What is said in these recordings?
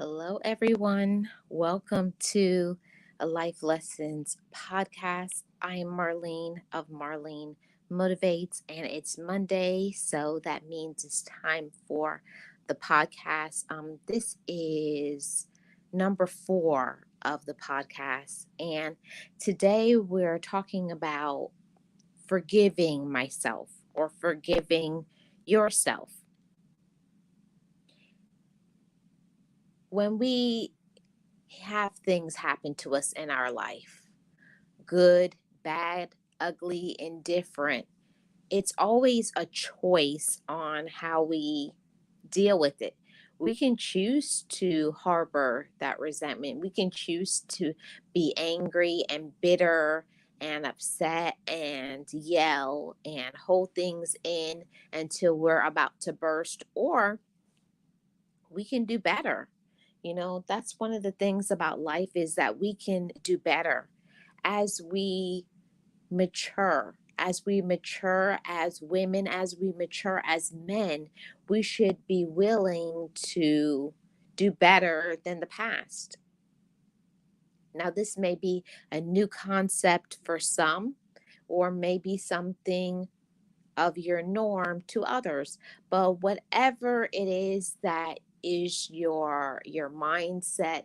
Hello, everyone. Welcome to a Life Lessons podcast. I am Marlene of Marlene Motivates, and it's Monday, so that means it's time for the podcast. This is number 4 of the podcast, and today we're talking about forgiving myself or forgiving yourself. When we have things happen to us in our life, good, bad, ugly, indifferent, it's always a choice on how we deal with it. We can choose to harbor that resentment. We can choose to be angry and bitter and upset and yell and hold things in until we're about to burst, or we can do better. That's one of the things about life is that we can do better as we mature as women, as we mature as men. We should be willing to do better than the past. Now, this may be a new concept for some, or maybe something of your norm to others, but whatever it is that is your mindset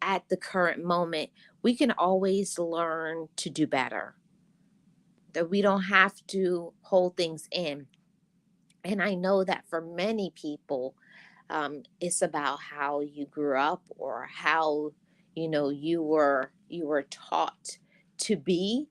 at the current moment, we can always learn to do better, that we don't have to hold things in. And I know that for many people, it's about how you grew up, or how you were taught to be.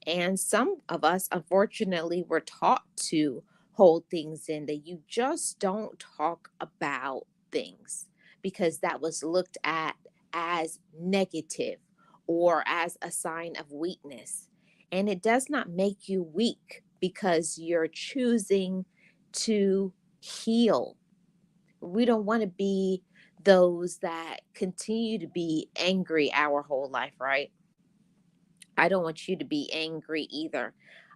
And some of us, unfortunately, were taught to hold things in, that you just don't talk about things because that was looked at as negative or as a sign of weakness. And it does not make you weak because you're choosing to heal. We don't want to be those that continue to be angry our whole life, right? I don't want you to be angry either.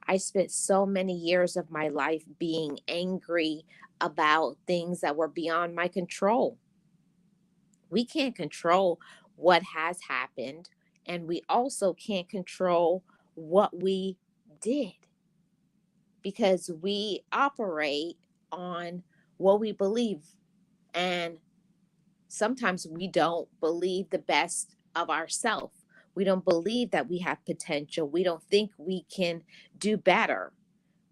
I spent so many years of my life being angry about things that were beyond my control. We can't control what has happened, and we also can't control what we did, because we operate on what we believe. And sometimes we don't believe the best of ourselves. We don't believe that we have potential. We don't think we can do better.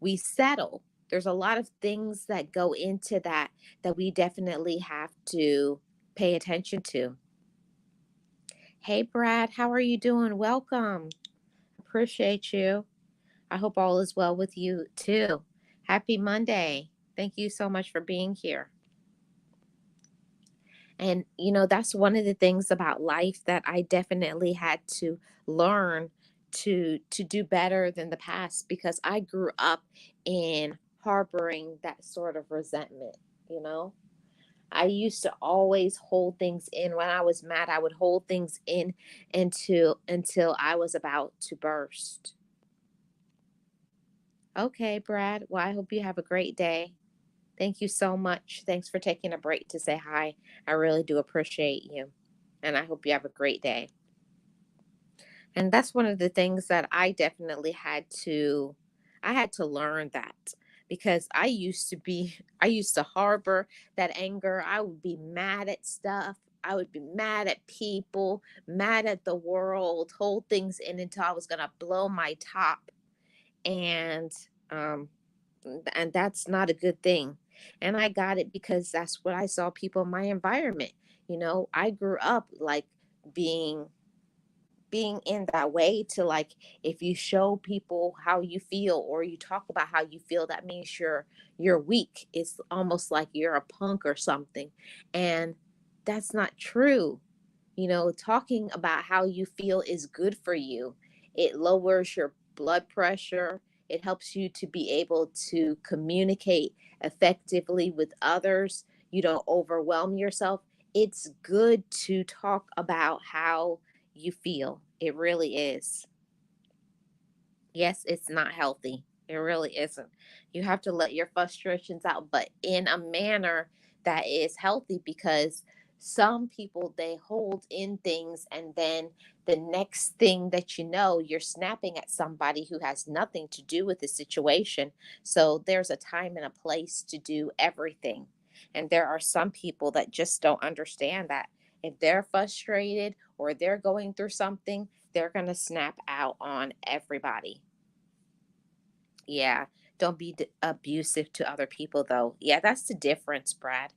We settle. There's a lot of things that go into that we definitely have to pay attention to. Hey, Brad, how are you doing? Welcome. Appreciate you. I hope all is well with you too. Happy Monday. Thank you so much for being here. And, that's one of the things about life that I definitely had to learn to do better than the past, because I grew up in harboring that sort of resentment, you know? I used to always hold things in. When I was mad, I would hold things in until I was about to burst. Okay, Brad. Well, I hope you have a great day. Thank you so much. Thanks for taking a break to say hi. I really do appreciate you. And I hope you have a great day. And that's one of the things that I had to learn that, because I used to harbor that anger. I would be mad at stuff. I would be mad at people, mad at the world, hold things in until I was going to blow my top. And um and that's not a good thing. And I got it because that's what I saw people in my environment. I grew up like being in that way, to like, if you show people how you feel or you talk about how you feel, that means you're weak. It's almost like you're a punk or something. And that's not true. Talking about how you feel is good for you. It lowers your blood pressure. It helps you to be able to communicate effectively with others. You don't overwhelm yourself. It's good to talk about how you feel. It really is. Yes, it's not healthy. It really isn't. You have to let your frustrations out, but in a manner that is healthy, because Some people, they hold in things, and then the next thing that you know, you're snapping at somebody who has nothing to do with the situation. So there's a time and a place to do everything. And there are some people that just don't understand that. If they're frustrated or they're going through something, they're going to snap out on everybody. Yeah, don't be abusive to other people, though. Yeah, that's the difference, Brad.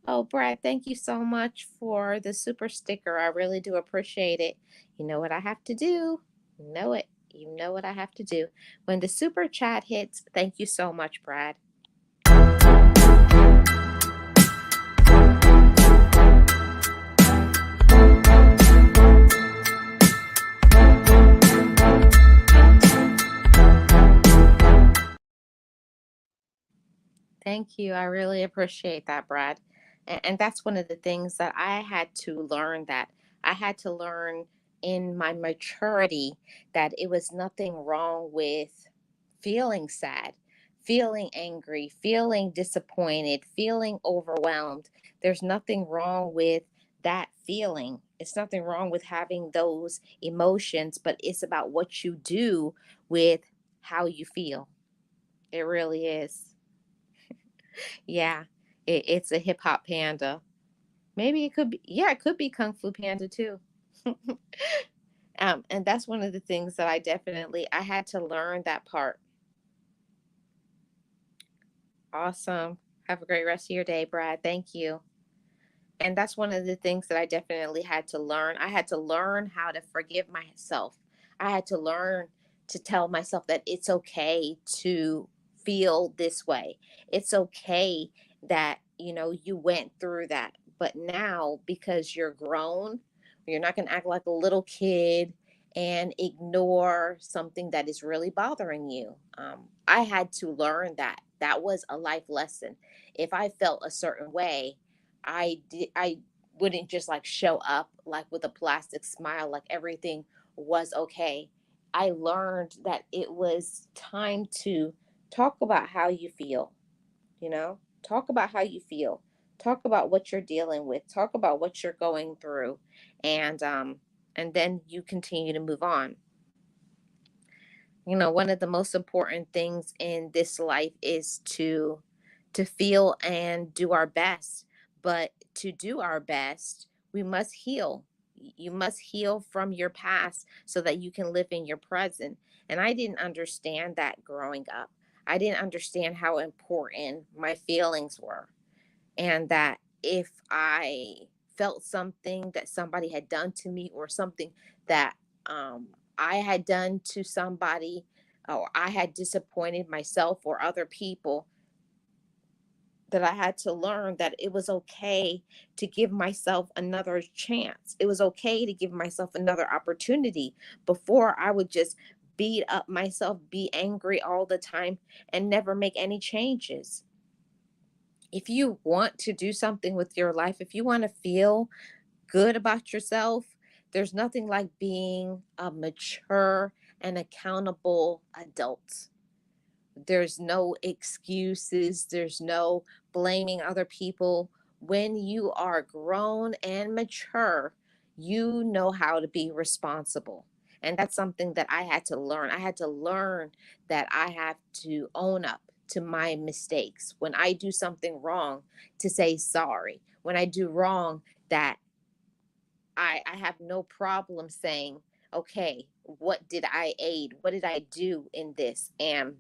Oh, Brad, thank you so much for the super sticker. I really do appreciate it. You know what I have to do? You know it. You know what I have to do. When the super chat hits, thank you so much, Brad. Thank you. I really appreciate that, Brad. And that's one of the things that I had to learn, that I had to learn in my maturity, that it was nothing wrong with feeling sad, feeling angry, feeling disappointed, feeling overwhelmed. There's nothing wrong with that feeling. It's nothing wrong with having those emotions, but it's about what you do with how you feel. It really is. Yeah, it's a hip hop panda. Maybe it could be, yeah, it could be Kung Fu Panda too. And that's one of the things that I had to learn that part. Awesome. Have a great rest of your day, Brad. Thank you. And that's one of the things that I definitely had to learn. I had to learn how to forgive myself. I had to learn to tell myself that it's okay to feel this way. It's okay that, you went through that. But now, because you're grown, you're not going to act like a little kid and ignore something that is really bothering you. I had to learn that. That was a life lesson. If I felt a certain way, I wouldn't just like show up like with a plastic smile, like everything was okay. I learned that it was time to talk about how you feel, you know? Talk about how you feel. Talk about what you're dealing with. Talk about what you're going through, and then you continue to move on. One of the most important things in this life is to feel and do our best. But to do our best, we must heal. You must heal from your past so that you can live in your present. And I didn't understand that growing up. I didn't understand how important my feelings were, and that if I felt something that somebody had done to me, or something that um, I had done to somebody, or I had disappointed myself or other people, that I had to learn that it was okay to give myself another chance. It was okay to give myself another opportunity. Before, I would just beat up myself, be angry all the time, and never make any changes. If you want to do something with your life, if you want to feel good about yourself, there's nothing like being a mature and accountable adult. There's no excuses, there's no blaming other people. When you are grown and mature, you know how to be responsible. And that's something that I had to learn. I had to learn that I have to own up to my mistakes. When I do something wrong, to say sorry. When I do wrong, that I have no problem saying, okay, what did I aid? What did I do in this? And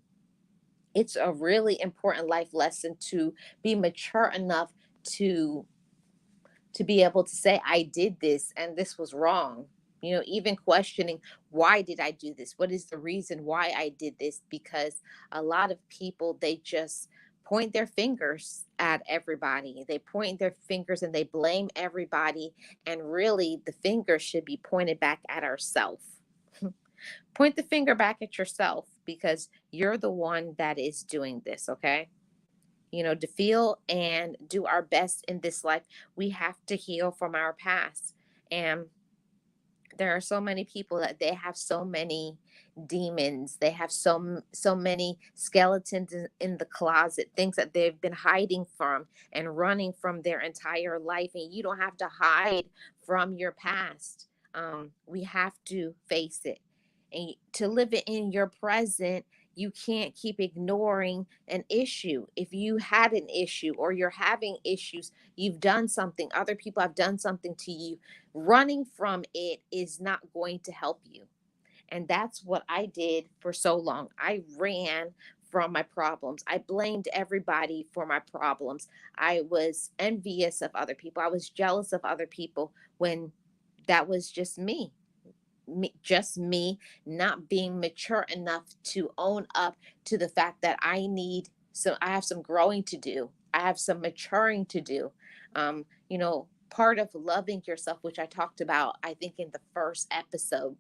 it's a really important life lesson to be mature enough to be able to say, I did this and this was wrong. Even questioning, why did I do this? What is the reason why I did this? Because a lot of people, they just point their fingers at everybody. They point their fingers and they blame everybody, and really the finger should be pointed back at ourselves. Point the finger back at yourself, because you're the one that is doing this, okay? To feel and do our best in this life, we have to heal from our past. And There are so many people that they have so many demons. They have so many skeletons in the closet, things that they've been hiding from and running from their entire life. And you don't have to hide from your past. We have to face it. And to live it in your present, you can't keep ignoring an issue. If you had an issue or you're having issues, you've done something, other people have done something to you, running from it is not going to help you. And that's what I did for so long. I ran from my problems. I blamed everybody for my problems. I was envious of other people. I was jealous of other people when that was just me. Just me not being mature enough to own up to the fact that I have some growing to do. I have some maturing to do. Part of loving yourself, which I talked about, I think in the first episode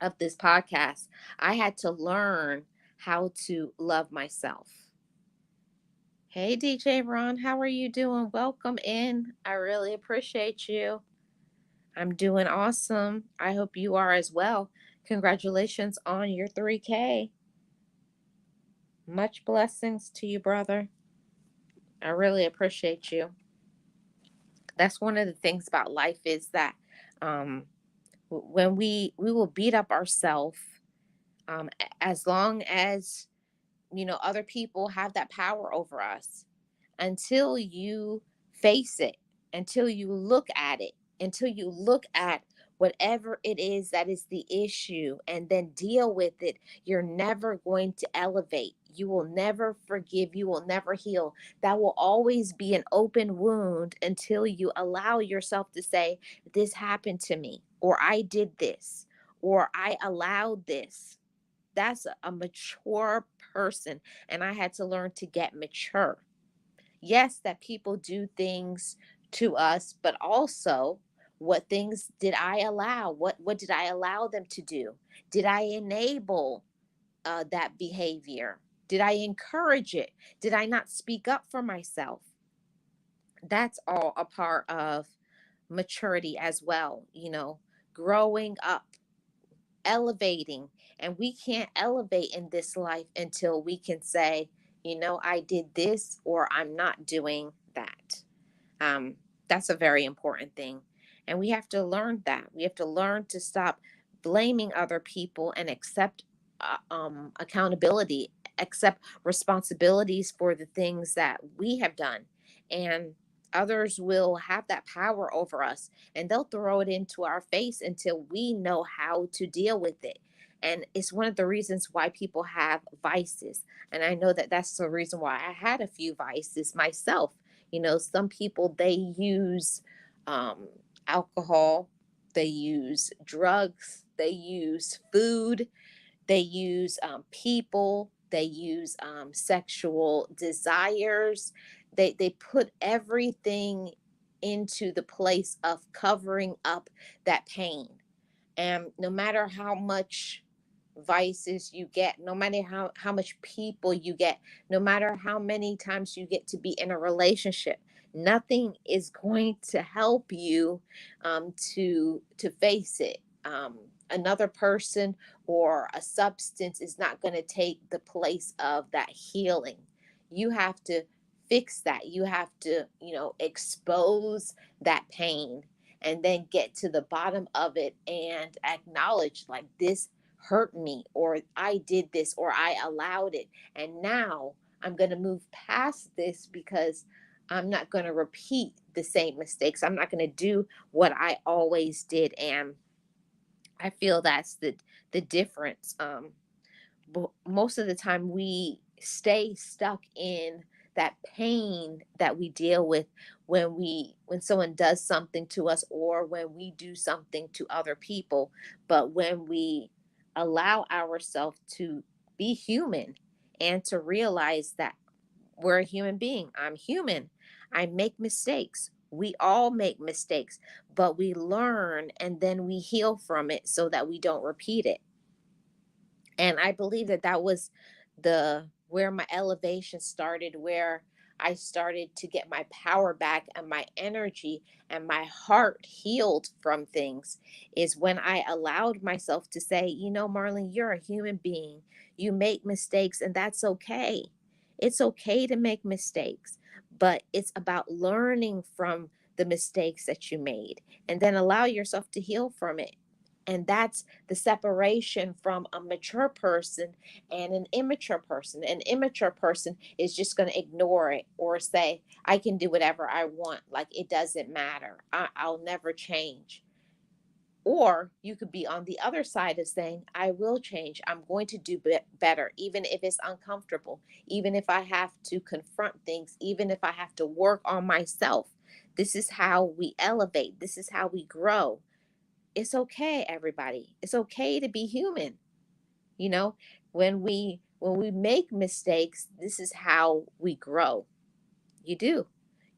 of this podcast, I had to learn how to love myself. Hey, DJ Ron, how are you doing? Welcome in. I really appreciate you. I'm doing awesome. I hope you are as well. Congratulations on your 3K. Much blessings to you, brother. I really appreciate you. That's one of the things about life is that um, when we will beat up ourselves, um, as long as other people have that power over us, until you face it, until you look at it, until you look at whatever it is that is the issue and then deal with it, you're never going to elevate. You will never forgive. You will never heal. That will always be an open wound until you allow yourself to say, this happened to me, or I did this, or I allowed this. That's a mature person. And I had to learn to get mature. Yes, that people do things to us, but also what things did I allow? What did I allow them to do? Did I enable that behavior? Did I encourage it? Did I not speak up for myself? That's all a part of maturity as well, growing up, elevating. And we can't elevate in this life until we can say, I did this or I'm not doing that. um, that's a very important thing. And we have to learn that. We have to learn to stop blaming other people and accept accountability, accept responsibilities for the things that we have done. And others will have that power over us and they'll throw it into our face until we know how to deal with it. And it's one of the reasons why people have vices. And I know that that's the reason why I had a few vices myself. Some people, they use um, alcohol, they use drugs, they use food, they use people, they use sexual desires. They put everything into the place of covering up that pain. And no matter how much vices you get, no matter how much people you get, no matter how many times you get to be in a relationship, nothing is going to help you to face it. Another person or a substance is not going to take the place of that healing. You have to fix that. You have to, expose that pain and then get to the bottom of it and acknowledge, like, this hurt me, or I did this, or I allowed it. And now I'm going to move past this because I'm not going to repeat the same mistakes. I'm not going to do what I always did. And I feel that's the difference. But most of the time we stay stuck in that pain that we deal with when someone does something to us or when we do something to other people. But when we allow ourselves to be human and to realize that we're a human being, I'm human, I make mistakes, we all make mistakes, but we learn and then we heal from it so that we don't repeat it. And I believe that that was the where my elevation started, where I started to get my power back and my energy and my heart healed from things is when I allowed myself to say, Marlene, you're a human being. You make mistakes, and that's okay. It's okay to make mistakes, but it's about learning from the mistakes that you made and then allow yourself to heal from it. And that's the separation from a mature person and an immature person. An immature person is just going to ignore it or say, I can do whatever I want. Like it doesn't matter. I'll never change. Or you could be on the other side of saying, I will change. I'm going to do better, even if it's uncomfortable, even if I have to confront things, even if I have to work on myself. This is how we elevate. This is how we grow. It's okay, everybody. It's okay to be human. You know, when we make mistakes, this is how we grow. You do.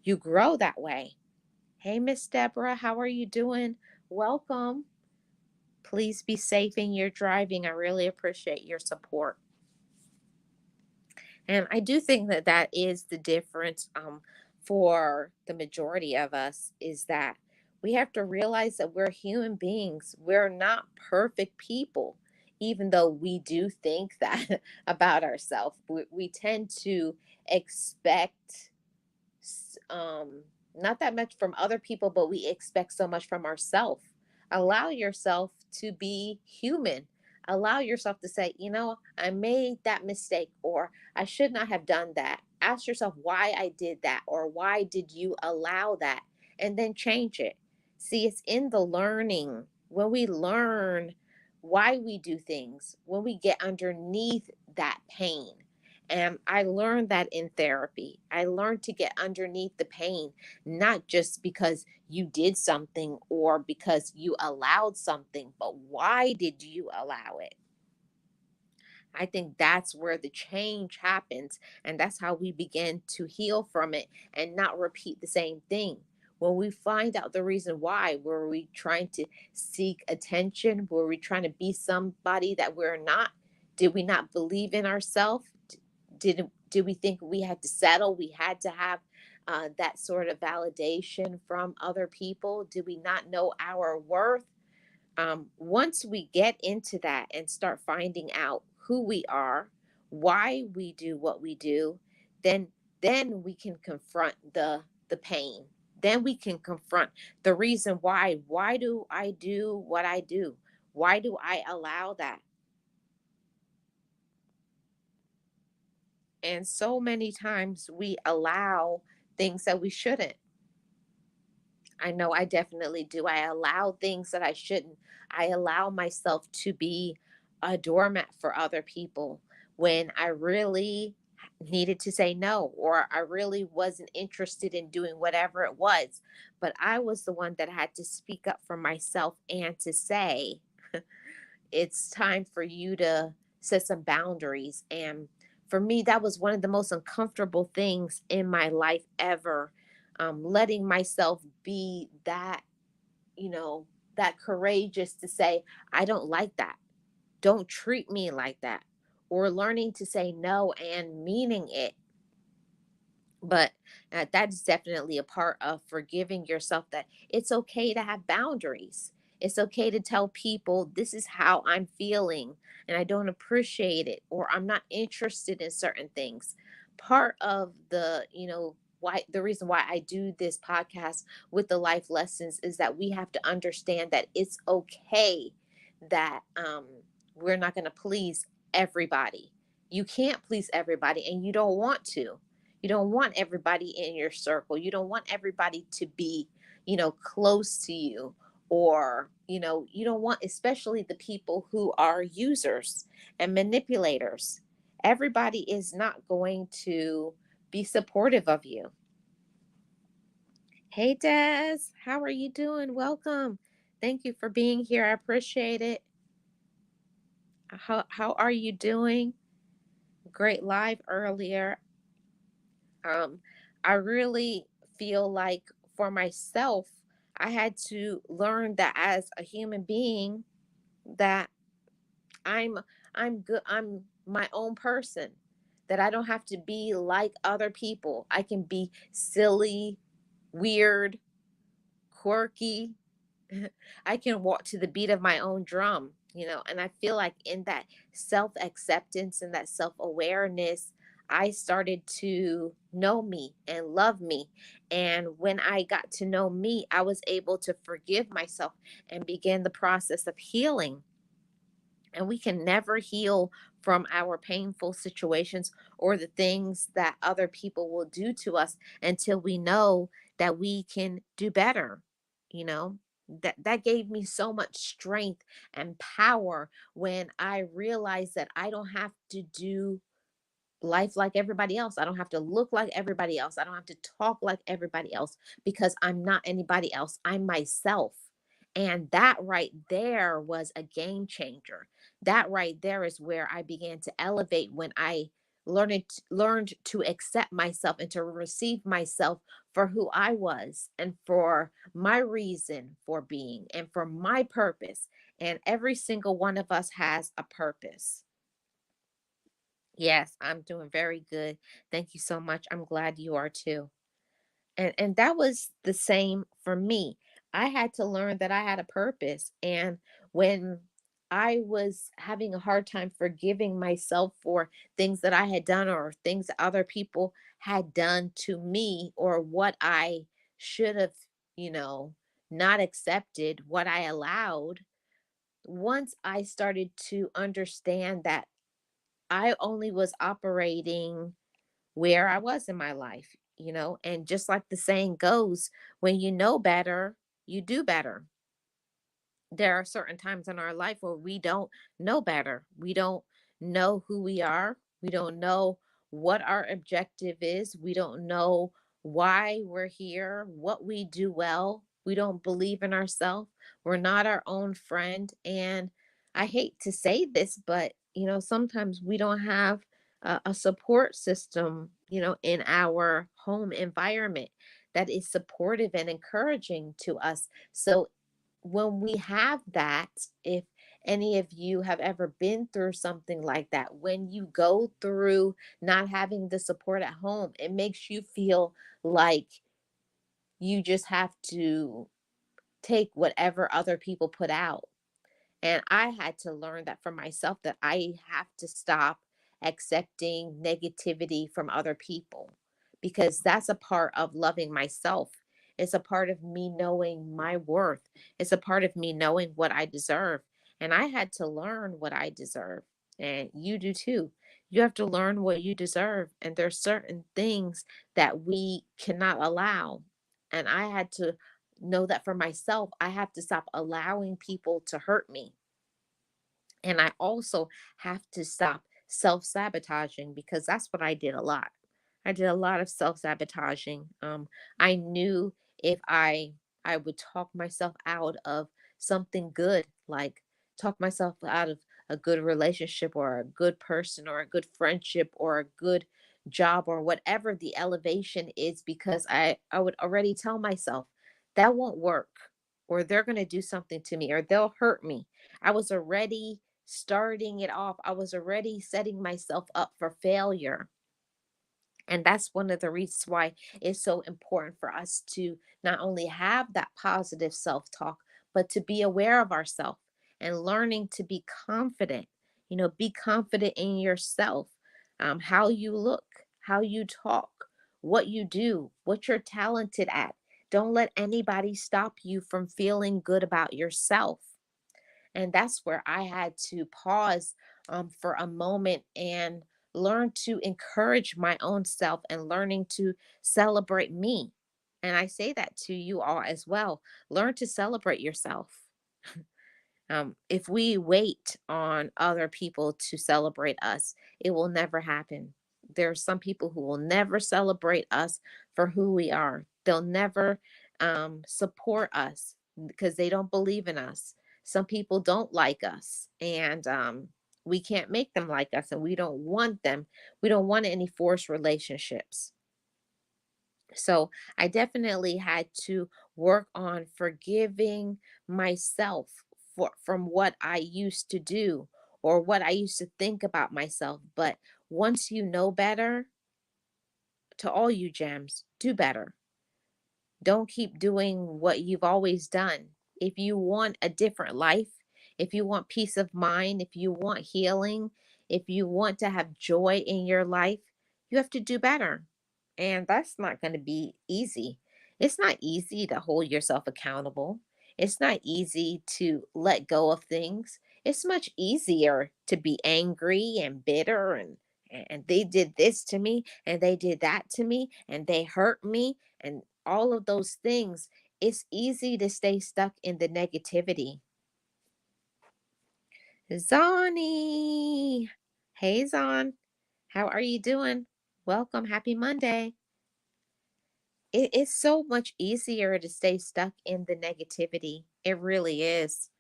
You grow that way. Hey, Miss Deborah, how are you doing? Welcome. Please be safe in your driving. I really appreciate your support. And I do think that that is the difference for the majority of us is that we have to realize that we're human beings. We're not perfect people, even though we do think that about ourselves. We tend to expect um, not that much from other people, but we expect so much from ourselves. Allow yourself to be human. Allow yourself to say, I made that mistake, or I should not have done that. Ask yourself why I did that, or why did you allow that, and then change it. See, it's in the learning. When we learn why we do things, when we get underneath that pain, and I learned that in therapy. I learned to get underneath the pain, not just because you did something or because you allowed something, but why did you allow it? I think that's where the change happens. And that's how we begin to heal from it and not repeat the same thing. When we find out the reason why, were we trying to seek attention? Were we trying to be somebody that we're not? Did we not believe in ourselves? Did we think we had to settle? We had to have that sort of validation from other people? Did we not know our worth? Once we get into that and start finding out who we are, why we do what we do, then then we can confront the pain. Then we can confront the reason why. Why do I do what I do? Why do I allow that? And so many times we allow things that we shouldn't. I know I definitely do. I allow things that I shouldn't. I allow myself to be a doormat for other people when I really needed to say no, or I really wasn't interested in doing whatever it was. But I was the one that had to speak up for myself and to say, it's time for you to set some boundaries. And for me, that was one of the most uncomfortable things in my life ever. Letting myself be that, you know, that courageous to say, I don't like that. Don't treat me like that. Or learning to say no and meaning it. But that is definitely a part of forgiving yourself, that it's okay to have boundaries. It's okay to tell people this is how I'm feeling and I don't appreciate it, or I'm not interested in certain things. Part of why the reason why I do this podcast with the life lessons is that we have to understand that it's okay that we're not going to please everybody. You can't please everybody, and you don't want to. You don't want everybody in your circle. You don't want everybody to be, close to you, or, you don't want, especially the people who are users and manipulators. Everybody is not going to be supportive of you. Hey, Des, how are you doing? Welcome. Thank you for being here. I appreciate it. How are you doing? Great live earlier. Um, I really feel like for myself, I had to learn that as a human being, that I'm I'm good. I'm my own person. that I don't have to be like other people. I can be silly, weird, quirky. I can walk to the beat of my own drum, and I feel like in that self acceptance and that self awareness, I started to know me and love me. And when I got to know me, I was able to forgive myself and begin the process of healing. And we can never heal from our painful situations or the things that other people will do to us until we know that we can do better. You know, that gave me so much strength and power when I realized that I don't have to do life like everybody else. I don't have to look like everybody else. I don't have to talk like everybody else because I'm not anybody else. I'm myself. And that right there was a game changer. That right there is where I began to elevate when I learned to accept myself and to receive myself for who I was and for my reason for being and for my purpose. And every single one of us has a purpose. Yes, I'm doing very good. Thank you so much. I'm glad you are too. And that was the same for me. I had to learn that I had a purpose. And when I was having a hard time forgiving myself for things that I had done or things that other people had done to me or what I should have, you know, not accepted, what I allowed, once I started to understand that I only was operating where I was in my life, and just like the saying goes, when you know better, you do better. There are certain times in our life where we don't know better. We don't know who we are. We don't know what our objective is. We don't know why we're here, what we do well. We don't believe in ourselves. We're not our own friend. And I hate to say this, but sometimes we don't have a support system, in our home environment that is supportive and encouraging to us. So when we have that, if any of you have ever been through something like that, when you go through not having the support at home, it makes you feel like you just have to take whatever other people put out. And I had to learn that for myself, that I have to stop accepting negativity from other people because that's a part of loving myself. It's a part of me knowing my worth. It's a part of me knowing what I deserve. And I had to learn what I deserve. And you do too. You have to learn what you deserve. And there's certain things that we cannot allow. And I had to know that for myself. I have to stop allowing people to hurt me. And I also have to stop self sabotaging because that's what I did a lot. I did a lot of self sabotaging. I knew if I would talk myself out of something good, like talk myself out of a good relationship or a good person or a good friendship or a good job or whatever the elevation is, because I would already tell myself that won't work, or they're going to do something to me, or they'll hurt me. I was already starting it off. I was already setting myself up for failure. And that's one of the reasons why it's so important for us to not only have that positive self talk, but to be aware of ourselves and learning to be confident. Be confident in yourself, how you look, how you talk, what you do, what you're talented at. Don't let anybody stop you from feeling good about yourself. And that's where I had to pause for a moment and learn to encourage my own self and learning to celebrate me. And I say that to you all as well. Learn to celebrate yourself. If we wait on other people to celebrate us, it will never happen. There are some people who will never celebrate us for who we are. They'll never support us because they don't believe in us. Some people don't like us, and we can't make them like us, and we don't want them. We don't want any forced relationships. So I definitely had to work on forgiving myself from what I used to do or what I used to think about myself. But Once you know better, to all you gems, do better. Don't keep doing what you've always done. If you want a different life, if you want peace of mind, if you want healing, if you want to have joy in your life, you have to do better. And that's not going to be easy. It's not easy to hold yourself accountable. It's not easy to let go of things. It's much easier to be angry and bitter and they did this to me and they did that to me and they hurt me and all of those things. It's easy to stay stuck in the negativity. Zani. Hey, Zon. How are you doing? Welcome. Happy Monday. It is so much easier to stay stuck in the negativity. It really is.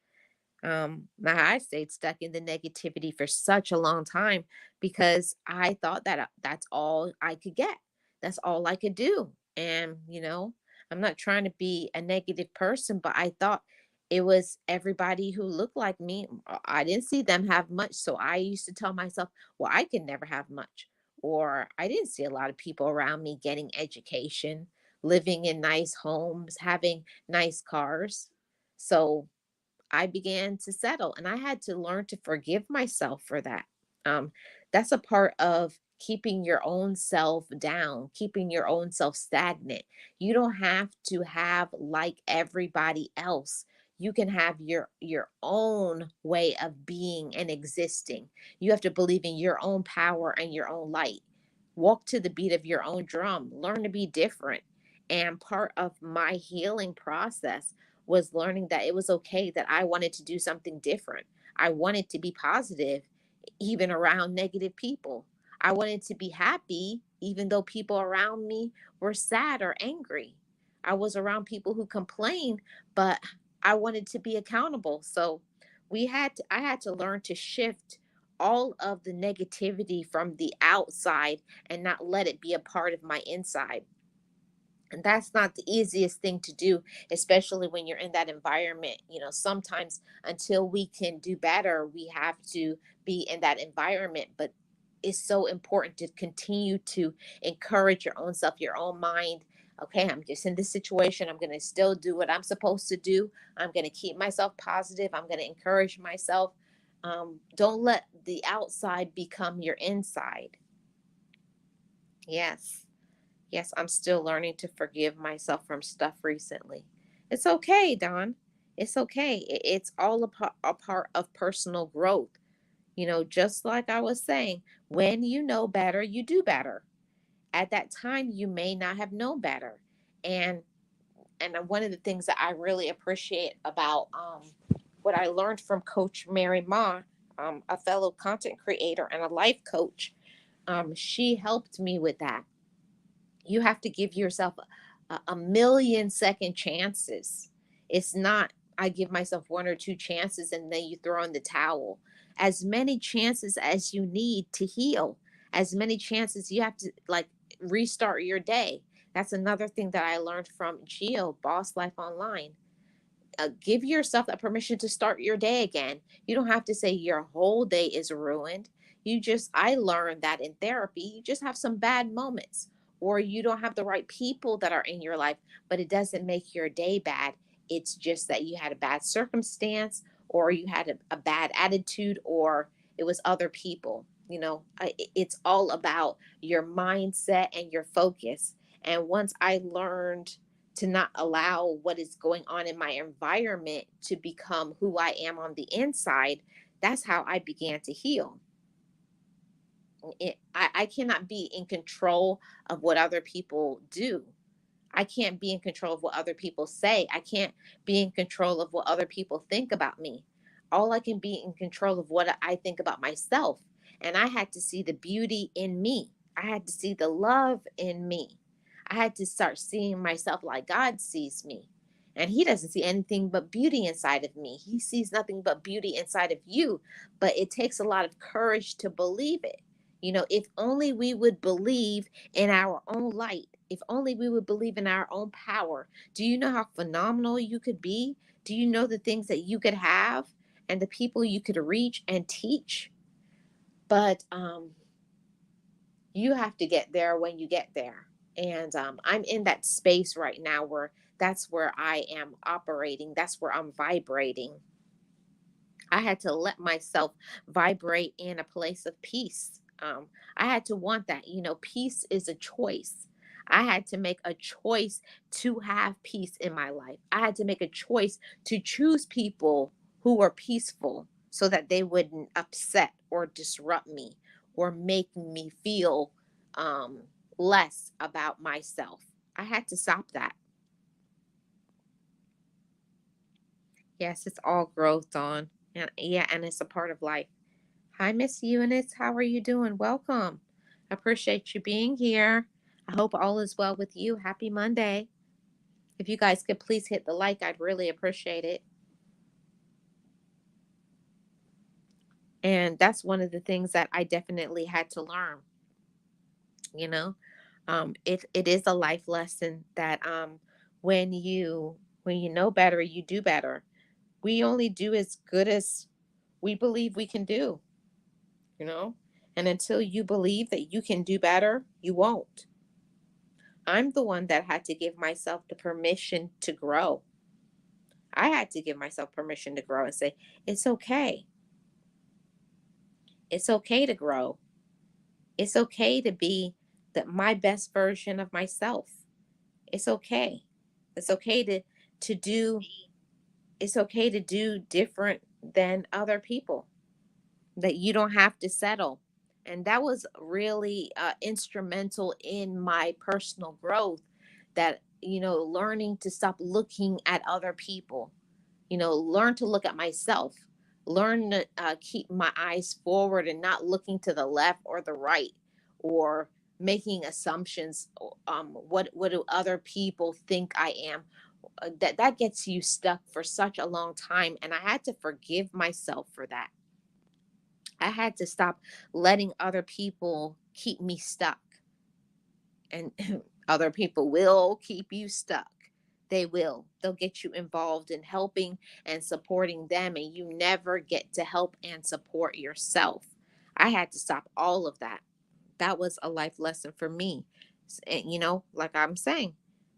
Now I stayed stuck in the negativity for such a long time because I thought that that's all I could get. That's all I could do. And, I'm not trying to be a negative person, but I thought it was everybody who looked like me. I didn't see them have much. So I used to tell myself, well, I could never have much. Or I didn't see a lot of people around me getting education, living in nice homes, having nice cars. So I began to settle and I had to learn to forgive myself for that. Um, that's a part of keeping your own self down, keeping your own self stagnant. You don't have to have like everybody else. You can have your own way of being and existing. You have to believe in your own power and your own light. Walk to the beat of your own drum. Learn to be different. And part of my healing process was learning that it was okay that I wanted to do something different. I wanted to be positive, even around negative people. I wanted to be happy, even though people around me were sad or angry. I was around people who complained, but I wanted to be accountable. So I had to learn to shift all of the negativity from the outside and not let it be a part of my inside. And that's not the easiest thing to do, especially when you're in that environment. Sometimes until we can do better, we have to be in that environment. But it's so important to continue to encourage your own self, your own mind. Okay, I'm just in this situation. I'm going to still do what I'm supposed to do. I'm going to keep myself positive. I'm going to encourage myself. Don't let the outside become your inside. Yes. Yes, I'm still learning to forgive myself from stuff recently. It's okay, Don. It's okay. It's all a part of personal growth. Just like I was saying, when you know better, you do better. At that time, you may not have known better. And one of the things that I really appreciate about what I learned from Coach Mary Ma, a fellow content creator and a life coach, she helped me with that. You have to give yourself a million second chances. It's not, I give myself one or two chances and then you throw in the towel. As many chances as you need to heal, as many chances you have to like restart your day. That's another thing that I learned from Geo, Boss Life Online. Give yourself that permission to start your day again. You don't have to say your whole day is ruined. I learned that in therapy, you just have some bad moments, or you don't have the right people that are in your life, but it doesn't make your day bad. It's just that you had a bad circumstance, or you had a bad attitude, or it was other people. It's all about your mindset and your focus. And once I learned to not allow what is going on in my environment to become who I am on the inside, that's how I began to heal. I cannot be in control of what other people do. I can't be in control of what other people say. I can't be in control of what other people think about me. All I can be in control of what I think about myself. And I had to see the beauty in me. I had to see the love in me. I had to start seeing myself like God sees me. And He doesn't see anything but beauty inside of me. He sees nothing but beauty inside of you. But it takes a lot of courage to believe it. If only we would believe in our own light, if only we would believe in our own power. Do you know how phenomenal you could be? Do you know the things that you could have and the people you could reach and teach? But You have to get there when you get there. And I'm in that space right now where that's where I am operating. That's where I'm vibrating. I had to let myself vibrate in a place of peace. I had to want that. Peace is a choice. I had to make a choice to have peace in my life. I had to make a choice to choose people who were peaceful so that they wouldn't upset or disrupt me or make me feel um, less about myself. I had to stop that. Yes, it's all growth, Dawn. And yeah, and it's a part of life. Hi, Miss Eunice. How are you doing? Welcome. I appreciate you being here. I hope all is well with you. Happy Monday. If you guys could please hit the like, I'd really appreciate it. And that's one of the things that I definitely had to learn. You know, it is a life lesson that when you when you know better, you do better. We only do as good as we believe we can do. You know, and until you believe that you can do better, you won't. I'm the one that had to give myself the permission to grow. I had to give myself permission to grow and say, it's okay. It's okay to grow. It's okay to be my best version of myself. It's okay. It's okay to do it's okay to do different than other people. That you don't have to settle. And that was really instrumental in my personal growth, that learning to stop looking at other people, learn to look at myself, learn to keep my eyes forward and not looking to the left or the right, or making assumptions. What do other people think I am? That gets you stuck for such a long time, and I had to forgive myself for that. I had to stop letting other people keep me stuck. And other people will keep you stuck. They will. They'll get you involved in helping and supporting them, and you never get to help and support yourself. I had to stop all of that. That was a life lesson for me. And, like I'm saying,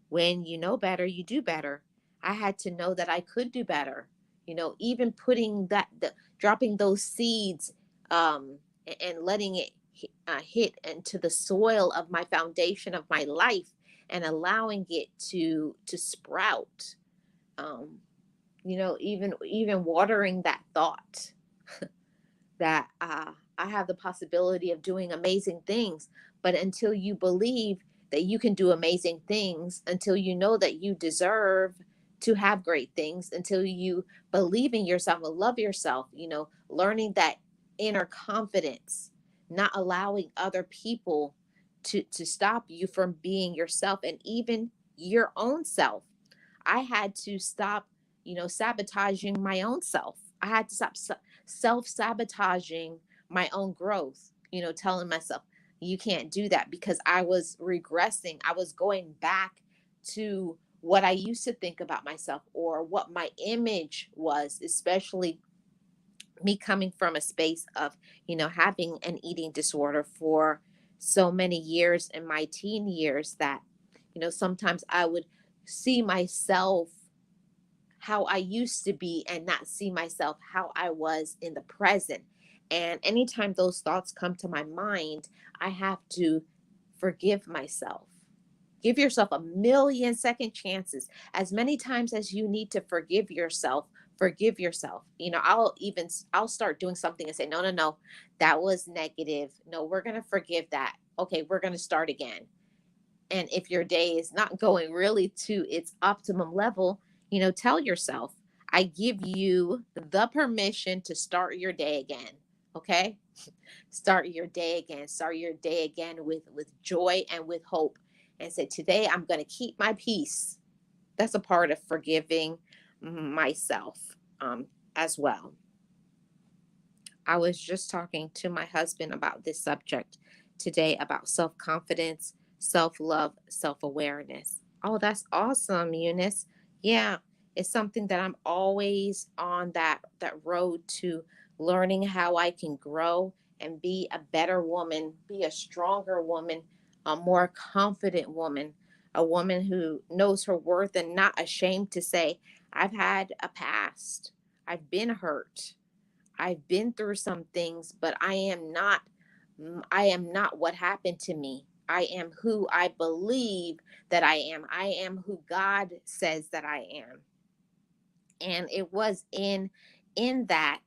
when you know better, you do better. I had to know that I could do better. Even putting dropping those seeds, and letting it hit into the soil of my foundation of my life, and allowing it to sprout. Um, even watering that thought that I have the possibility of doing amazing things. But until you believe that you can do amazing things, until you know that you deserve to have great things, until you believe in yourself and love yourself, learning that inner confidence, not allowing other people to stop you from being yourself and even your own self. I had to stop, sabotaging my own self. I had to stop self sabotaging my own growth, telling myself, you can't do that, because I was regressing. I was going back to what I used to think about myself, or what my image was, especially me coming from a space of, having an eating disorder for so many years in my teen years, that, sometimes I would see myself how I used to be and not see myself how I was in the present. And anytime those thoughts come to my mind, I have to forgive myself. Give yourself a million second chances. As many times as you need to forgive yourself, forgive yourself. I'll start doing something and say, no, no, no, that was negative. No, we're going to forgive that. Okay, we're going to start again. And if your day is not going really to its optimum level, tell yourself, I give you the permission to start your day again. Okay? Start your day again. Start your day again with joy and with hope. And say, today I'm going to keep my peace. That's a part of forgiving myself, as well. I was just talking to my husband about this subject today, about self confidence, self love, self awareness. Oh, that's awesome, Eunice. Yeah, it's something that I'm always on that road to learning how I can grow and be a better woman, be a stronger woman, a more confident woman, a woman who knows her worth and not ashamed to say, I've had a past. I've been hurt. I've been through some things, but I am not what happened to me. I am who I believe that I am. I am who God says that I am. And it was in that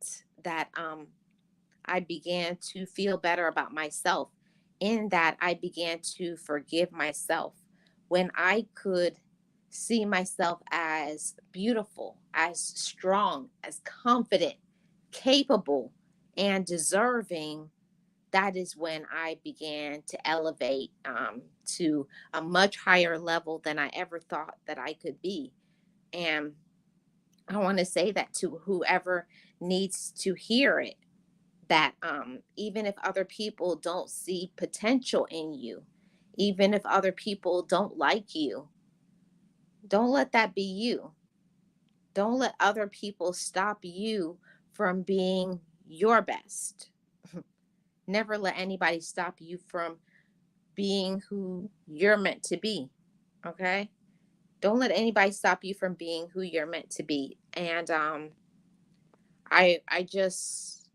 I began to feel better about myself. In that I began to forgive myself. When I could see myself as beautiful, as strong, as confident, capable, and deserving, that is when I began to elevate to a much higher level than I ever thought that I could be. And I want to say that to whoever needs to hear it, that even if other people don't see potential in you, even if other people don't like you, don't let that be you. Don't let other people stop you from being your best. Never let anybody stop you from being who you're meant to be. Okay? Don't let anybody stop you from being who you're meant to be. And I just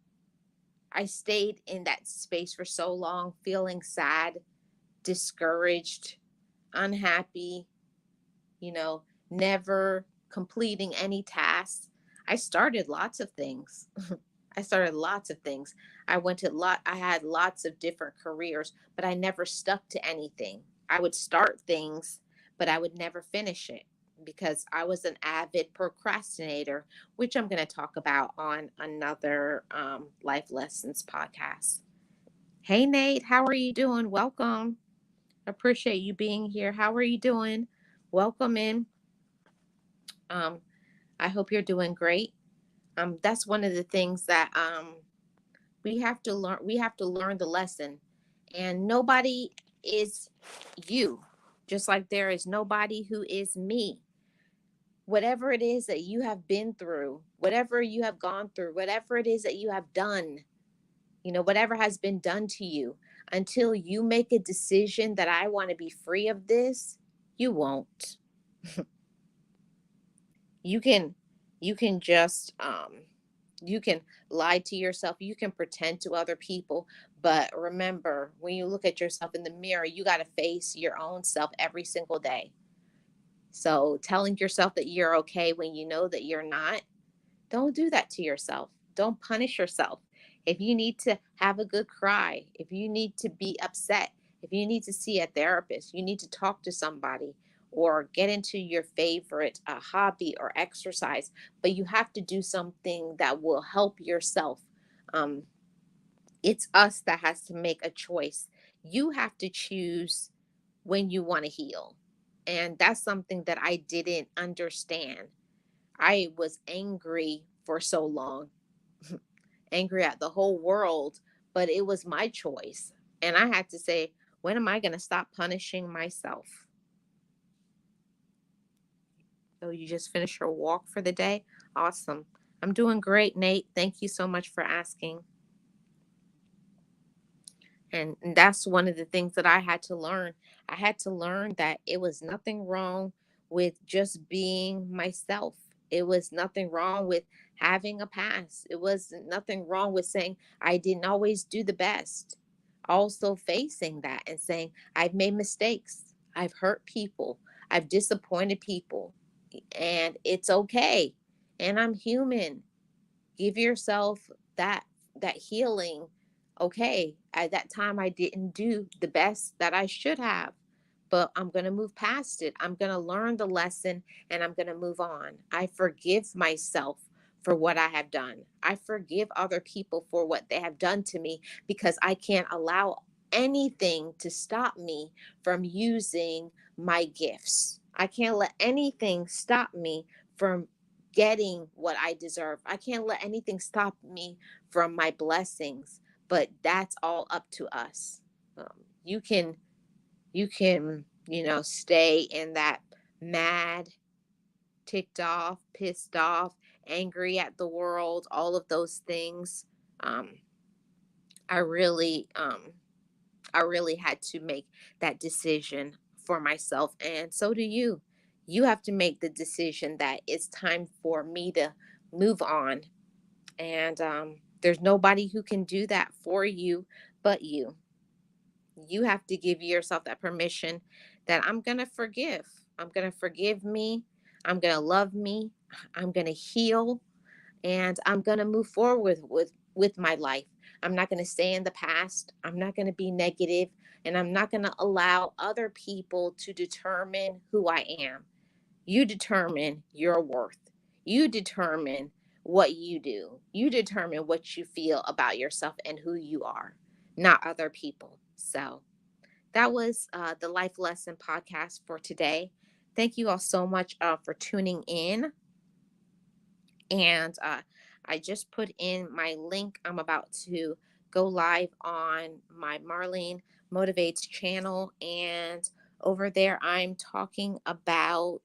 I stayed in that space for so long, feeling sad, discouraged, unhappy, you know, never completing any tasks. I started lots of things. I started lots of things. I had lots of different careers, but I never stuck to anything. I would start things, but I would never finish it because I was an avid procrastinator, which I'm going to talk about on another Life Lessons podcast. Hey, Nate, how are you doing? Welcome. Appreciate you being here. How are you doing? Welcome in. Um, I hope you're doing great. That's one of the things that we have to learn. We have to learn the lesson, and nobody is you, just like there is nobody who is me. Whatever it is that you have been through, whatever you have gone through, whatever it is that you have done, whatever has been done to you, until you make a decision that I want to be free of this, you won't. You can just you can lie to yourself, you can pretend to other people, but remember, when you look at yourself in the mirror, you got to face your own self every single day. So telling yourself that you're okay when you know that you're not, don't do that to yourself. Don't punish yourself. If you need to have a good cry, if you need to be upset, if you need to see a therapist, you need to talk to somebody or get into your favorite hobby or exercise, but you have to do something that will help yourself. Um, it's us that has to make a choice. You have to choose when you want to heal. And that's something that I didn't understand. I was angry for so long, angry at the whole world, but it was my choice. And I had to say, when am I going to stop punishing myself? So you just finished your walk for the day? Awesome. I'm doing great, Nate. Thank you so much for asking. And that's one of the things that I had to learn. I had to learn that it was nothing wrong with just being myself. It was nothing wrong with having a past. It was nothing wrong with saying I didn't always do the best. Also facing that and saying I've made mistakes. I've hurt people. I've disappointed people. And it's okay. And I'm human. Give yourself that healing. Okay, at that time I didn't do the best that I should have, but I'm going to move past it. I'm going to learn the lesson and I'm going to move on. I forgive myself for what I have done. I forgive other people for what they have done to me, because I can't allow anything to stop me from using my gifts. I can't let anything stop me from getting what I deserve. I can't let anything stop me from my blessings, but that's all up to us. You can stay in that mad, ticked off, pissed off, angry at the world, all of those things. Um, I really I really had to make that decision for myself, and so do you. You have to make the decision that it's time for me to move on, and there's nobody who can do that for you but you. You have to give yourself that permission that I'm going to forgive. I'm going to forgive me. I'm going to love me. I'm going to heal, and I'm going to move forward with my life. I'm not going to stay in the past. I'm not going to be negative, and I'm not going to allow other people to determine who I am. You determine your worth. You determine what you do. You determine what you feel about yourself and who you are, not other people. So, that was the Life Lesson podcast for today. Thank you all so much for tuning in. And I just put in my link. I'm about to go live on my Marlene Motivates channel. And over there, I'm talking about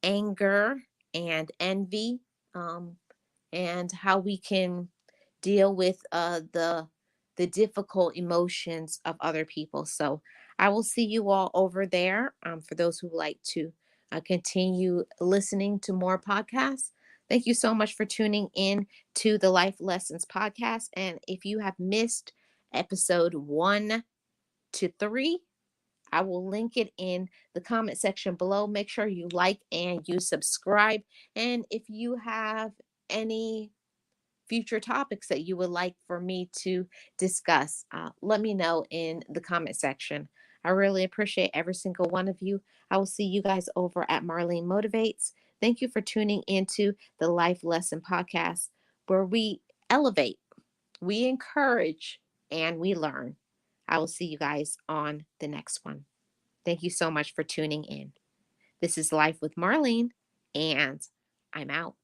anger and envy, um, and how we can deal with the difficult emotions of other people. So I will see you all over there. For those who like to continue listening to more podcasts, thank you so much for tuning in to the Life Lessons podcast. And if you have missed episode 1 to 3, I will link it in the comment section below. Make sure you like and you subscribe. And if you have any future topics that you would like for me to discuss, let me know in the comment section. I really appreciate every single one of you. I will see you guys over at Marlene Motivates. Thank you for tuning into the Life Lesson Podcast, where we elevate, we encourage, and we learn. I will see you guys on the next one. Thank you so much for tuning in. This is Life with Marlene, and I'm out.